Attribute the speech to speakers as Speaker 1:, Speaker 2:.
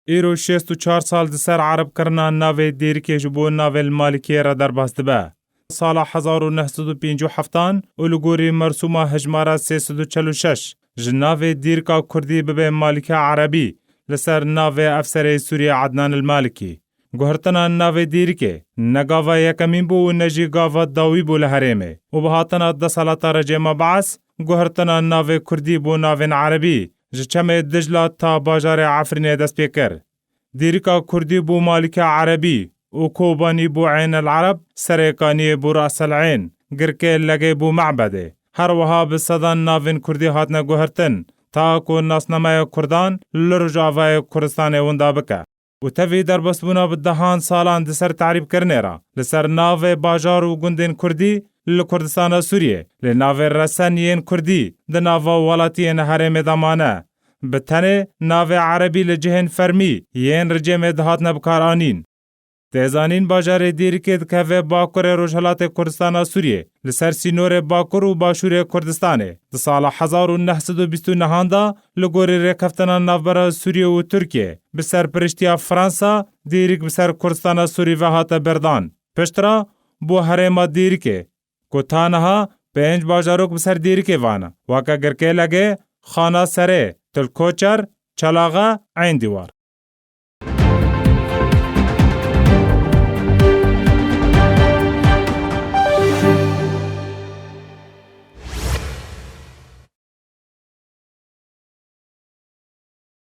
Speaker 1: ایرو 64 سال دسر عرب کرنا ناوی دیرکه جبو ناوی المالکیه را در باست به. سال 1957 اولگوری مرسومه هجماره 346 جناوی دیرکا کردی ببه مالکه عربی لسر ناوی افسر سوریه عدنان المالکی. گوهرتنا ناوی دیرکه نگاوا یکمین بو و نجی گاوا داوی بو لحریمه و بهاتنا 10 سالاتا رجیما بعث گوهرتنا ناوی کردی بو ناوین عربی جچمه دجلا تا باجار عفرینه دست پیکر. دیرکا کردی بو مالکه عربی و کوبانی بو عین العرب سرکانی بو راس العین گرکه لگه بو معبده. هر وها بصدان ناوین کردی هاتنا گوهرتن تا کو ناسنامه کردان لرجاوه کردستان وندا بکه. و تفی در بسبونا بدهان سالان دسر تعریب کرنه را لسر ناوی باجار و گندین کردی لکردستان سوریه لناوی رسانیین کردی دناوا ولاتین حرم دامانه بتنه ناوی عربی لجهن فرمی یین رجیم دهات نبکارانین. تیزانین باجار دیرکه دکوه باکور روشالات کردستان سوریه لسر سینور باکور و باشور کردستانه ده سال 1929 دا لگوری رکفتنا نافبرا سوریه و ترکیه بسر پرشتیا فرانسا دیرک بسر کردستان سوری و هات بردان. پشترا بو حرم دیرکه کتانها 5 باجاروک بسر دیرکه وانا واکا گرکه لگه خانه سره تلکوچر چلاغه عین دیوار.